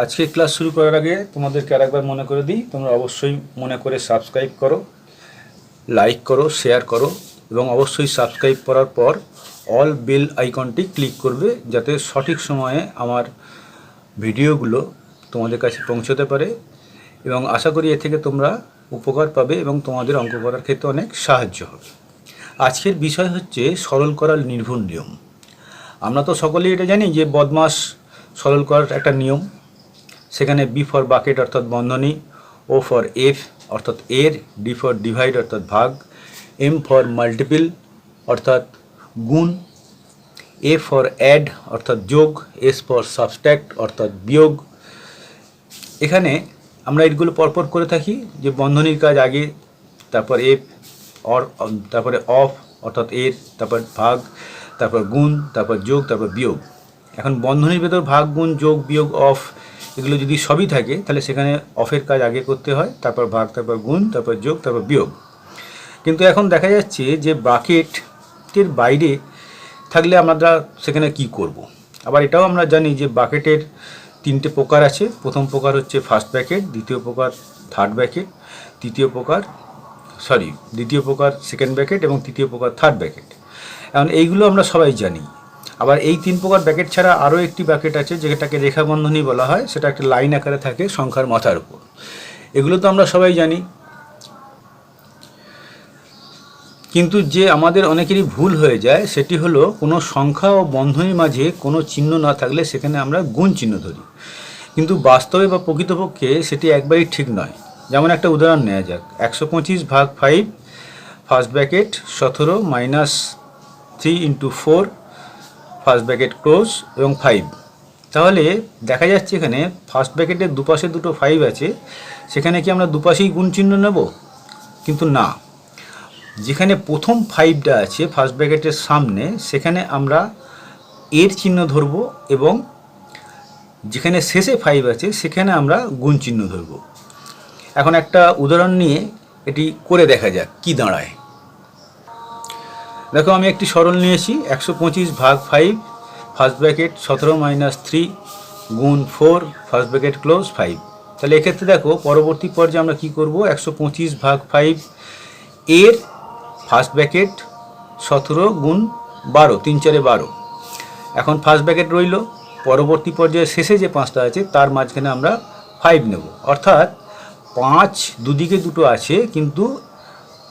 আজকে ক্লাস শুরু করার আগে তোমাদেরকে আরেকবার মনে করে দিই, তোমরা অবশ্যই মনে করে সাবস্ক্রাইব করো, লাইক করো, শেয়ার করো এবং অবশ্যই সাবস্ক্রাইব করার পর অল বেল আইকনটি ক্লিক করবে, যাতে সঠিক সময়ে আমার ভিডিওগুলো তোমাদের কাছে পৌঁছতে পারে। এবং আশা করি এ থেকে তোমরা উপকার পাবে এবং তোমাদের অঙ্ক করার ক্ষেত্রে অনেক সাহায্য হবে। আজকের বিষয় হচ্ছে সরল করার নির্ভুল নিয়ম। আমরা তো সকলেই এটা জানি যে বদমাস সরল করার একটা নিয়ম। সেখানে বি ফর বাকেট অর্থাৎ বন্ধনী, ও ফর এফ অর্থাৎ এর, ডি ফর ডিভাইড অর্থাৎ ভাগ, এম ফর মাল্টিপল অর্থাৎ গুণ, এ ফর অ্যাড অর্থাৎ যোগ, এস ফর সাবস্ট্রাক্ট অর্থাৎ বিয়োগ। এখানে আমরা এগুলো পরপর করে থাকি যে বন্ধনীর কাজ আগে, তারপর এফ, তারপরে অফ অর্থাৎ এর, তারপর ভাগ, তারপর গুণ, তারপর যোগ, তারপর বিয়োগ। এখন বন্ধনীর ভেতর ভাগ, গুণ, যোগ, বিয়োগ, অফ এগুলো যদি সবই থাকে তাহলে সেখানে অফের কাজ আগে করতে হয়, তারপর ভাগ, তারপর গুণ, তারপর যোগ, তারপর বিয়োগ। কিন্তু এখন দেখা যাচ্ছে যে বাকেটের বাইরে থাকলে আমরা সেখানে কি করব। আবার এটাও আমরা জানি যে বাকেটের তিনটে প্রকার আছে। প্রথম প্রকার হচ্ছে ফার্স্ট ব্র্যাকেট, দ্বিতীয় প্রকার থার্ড ব্র্যাকেট, দ্বিতীয় প্রকার সেকেন্ড ব্র্যাকেট এবং তৃতীয় প্রকার থার্ড ব্র্যাকেট। এখন এইগুলো আমরা সবাই জানি। আবার এই তিন প্রকার ব্র্যাকেট ছাড়া আরও একটি ব্র্যাকেট আছে যেটাকে রেখা বন্ধনী বলা হয়, সেটা একটা লাইন আকারে থাকে সংখ্যার মাথার উপর। এগুলো তো আমরা সবাই জানি। কিন্তু যে আমাদের অনেকেরই ভুল হয়ে যায় সেটি হলো কোনো সংখ্যা ও বন্ধনীর মাঝে কোনো চিহ্ন না থাকলে সেখানে আমরা গুণ চিহ্ন ধরি, কিন্তু বাস্তবে বা প্রকৃতপক্ষে সেটি একবারই ঠিক নয়। যেমন একটা উদাহরণ নেওয়া যাক, 125 ভাগ 5 first bracket 17 minus 3 into 4 first bracket close এবং 5। তাহলে দেখা যাচ্ছে এখানে ফার্স্ট ব্র্যাকেটের দুপাশে দুটো 5 আছে, সেখানে কি আমরা দুপাশেই গুণ চিহ্ন নেব? কিন্তু না, যেখানে প্রথম 5টা আছে ফার্স্ট ব্র্যাকেটের সামনে সেখানে আমরা এর চিহ্ন ধরব এবং যেখানে শেষে 5 আছে সেখানে আমরা গুণ চিহ্ন ধরব। এখন একটা উদাহরণ নিয়ে এটি করে দেখা যাক কি দাঁড়ায়। দেখো, আমি একটি সরল নিয়েছি, 125 ভাগ 5 ফার্স্ট ব্র্যাকেট 17 মাইনাস 3 গুণ 4 ফার্স্ট ব্র্যাকেট ক্লোজ 5। তাহলে এক্ষেত্রে দেখো পরবর্তী পর্যায়ে আমরা কি করব, 125 ভাগ 5 এর ফার্স্ট ব্র্যাকেট 17 গুণ 12, 3 4 12। এখন ফার্স্ট ব্র্যাকেট রইল, পরবর্তী পর্যায়ে শেষে যে 5টা আছে তার মাঝখানে আমরা 5 নেব। অর্থাৎ 5 দুদিকে দুটো আছে, কিন্তু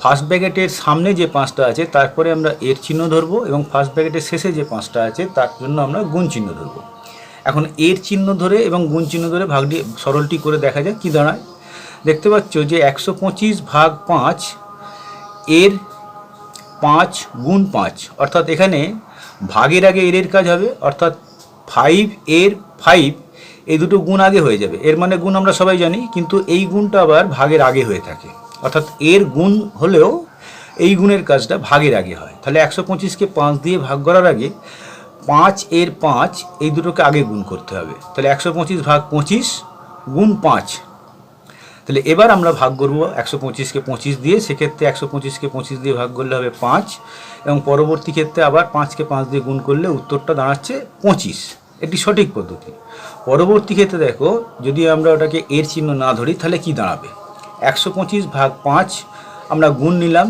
ফার্স্ট ব্র্যাকেটের সামনে যে 5টা আছে তারপরে আমরা এর চিহ্ন ধরব এবং ফার্স্ট ব্র্যাকেটের শেষে যে 5টা আছে তার জন্য আমরা গুণ চিহ্ন ধরব। এখন এর চিহ্ন ধরে এবং গুণ চিহ্ন ধরে ভাগটি সরলটি করে দেখা যায় কি দাঁড়ায়। দেখতে পাচ্ছ যে 125 ভাগ 5 এর 5 গুণ 5, অর্থাৎ এখানে ভাগের আগে এর কাজ হবে, অর্থাৎ 5 এর 5 এই দুটো গুণ আগে হয়ে যাবে। এর মানে গুণ আমরা সবাই জানি, কিন্তু এই গুণটা আবার ভাগের আগে হয়ে থাকে, অর্থাৎ এর গুণ হলেও এই গুণের কাজটা ভাগের আগে হয়। তাহলে 125কে 5 দিয়ে ভাগ করার আগে 5 এর 5 এই দুটোকে আগে গুণ করতে হবে। তাহলে 125 ভাগ 25 গুণ 5। তাহলে এবার আমরা ভাগ করব 125কে 25 দিয়ে, সেক্ষেত্রে 125কে 25 দিয়ে ভাগ করলে হবে 5 এবং পরবর্তী ক্ষেত্রে আবার 5কে 5 দিয়ে গুণ করলে উত্তরটা দাঁড়াচ্ছে 25। এটি সঠিক পদ্ধতি। পরবর্তী ক্ষেত্রে দেখো, যদি আমরা ওটাকে এর চিহ্ন না ধরি তাহলে কি দাঁড়াবে, 125 ভাগ 5 আমরা গুণ নিলাম,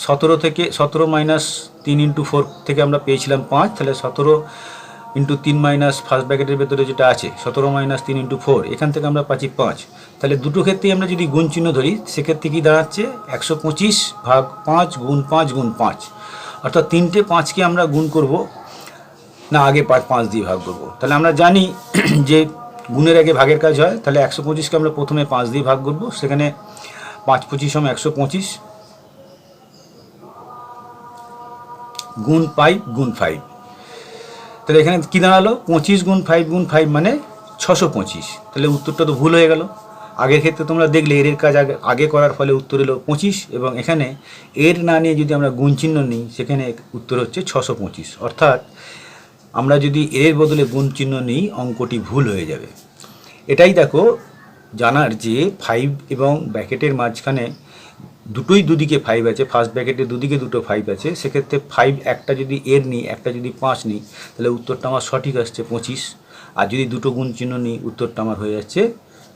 17 মাইনাস 3 ইন্টু 4 থেকে আমরা পেয়েছিলাম 5, তাহলে 17 ইন্টু 3 মাইনাস ফার্স্ট ব্র্যাকেটের ভেতরে যেটা আছে 17 মাইনাস 3 ইন্টু 4, এখান থেকে আমরা পাচ্ছি 5। তাহলে দুটো ক্ষেত্রেই আমরা যদি গুণ চিহ্ন ধরি সেক্ষেত্রে কি দাঁড়াচ্ছে, 125 ভাগ 5 গুণ 5 গুণ 5, অর্থাৎ 3টে 5কে আমরা গুণ করব না, আগে 5 দিয়ে ভাগ করব। তাহলে আমরা জানি যে গুণের আগে ভাগের কাজ হয়। তাহলে 125কে আমরা প্রথমে 5 দিয়ে ভাগ করব, সেখানে 5 25 125 গুণ 5 গুণ 5। তাহলে এখানে কী দাঁড়ালো, 25 গুণ 5 গুণ 5 মানে 625। তাহলে উত্তরটা তো ভুল হয়ে গেল। আগের ক্ষেত্রে তোমরা দেখলে এর কাজ আগে করার ফলে উত্তর এলো 25, এবং এখানে এর না নিয়ে যদি আমরা গুণ চিহ্ন নিই সেখানে উত্তর হচ্ছে 625। অর্থাৎ আমরা যদি এর বদলে গুণ চিহ্ন নিই অঙ্কটি ভুল হয়ে যাবে। এটাই দেখো জানার যে 5 এবং ব্র্যাকেটের মাঝখানে দুটোই দুদিকে 5 আছে, ফার্স্ট ব্র্যাকেটে দুদিকে দুটো 5 আছে, সেক্ষেত্রে 5 একটা যদি এর নিই একটা যদি 5 নিই তাহলে উত্তরটা আমার সঠিক আসছে 25। আর যদি দুটো গুণ চিহ্ন নিই উত্তরটা আমার হয়ে যাচ্ছে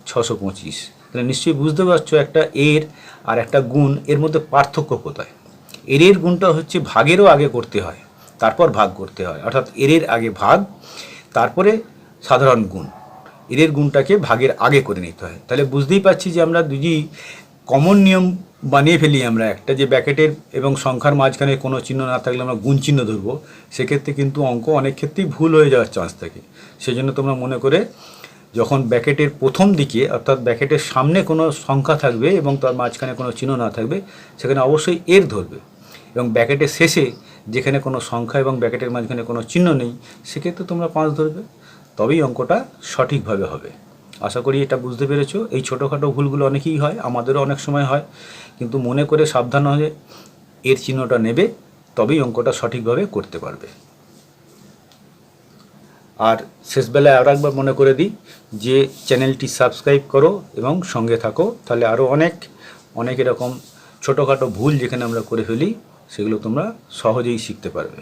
625। তাহলে নিশ্চয়ই বুঝতে পারছো একটা এর আর একটা গুণ এর মধ্যে পার্থক্য কোথায়। এর গুণটা হচ্ছে ভাগেরও আগে করতে হয়, তারপর ভাগ করতে হয়, অর্থাৎ এর আগে ভাগ, তারপরে সাধারণ গুণ। এর গুণটাকে ভাগের আগে করে নিতে হয়। তাহলে বুঝতেই পারছি যে আমরা যদি কমন নিয়ম বানিয়ে ফেলি আমরা একটা, যে ব্র্যাকেটের এবং সংখ্যার মাঝখানে কোনো চিহ্ন না থাকলে আমরা গুণ চিহ্ন ধরবো, সেক্ষেত্রে কিন্তু অঙ্ক অনেক ক্ষেত্রেই ভুল হয়ে যাওয়ার চান্স থাকে। সেজন্য তোমরা মনে করে যখন ব্র্যাকেটের প্রথম দিকে অর্থাৎ ব্র্যাকেটের সামনে কোনো সংখ্যা থাকবে এবং তার মাঝখানে কোনো চিহ্ন না থাকবে, সেখানে অবশ্যই এর ধরবে। এবং ব্র্যাকেটের শেষে যেখানে কোনো সংখ্যা এবং ব্র্যাকেটের মাঝখানে কোনো চিহ্ন নেই, সেক্ষেত্রে তোমরা 5 ধরবে, তবেই অঙ্কটা সঠিকভাবে হবে। আশা করি এটা বুঝতে পেরেছো। এই ছোটোখাটো ভুলগুলো অনেকেই হয়, আমাদেরও অনেক সময় হয়, কিন্তু মনে করে সাবধান হয়ে এর চিহ্নটা নেবে, তবেই অঙ্কটা সঠিকভাবে করতে পারবে। আর শেষবেলায় আরও একবার মনে করে দিই যে চ্যানেলটি সাবস্ক্রাইব করো এবং সঙ্গে থাকো, তাহলে আরও অনেক এরকম ছোটোখাটো ভুল যেখানে আমরা করে ফেলি সেগুলো তোমরা সহজেই শিখতে পারবে।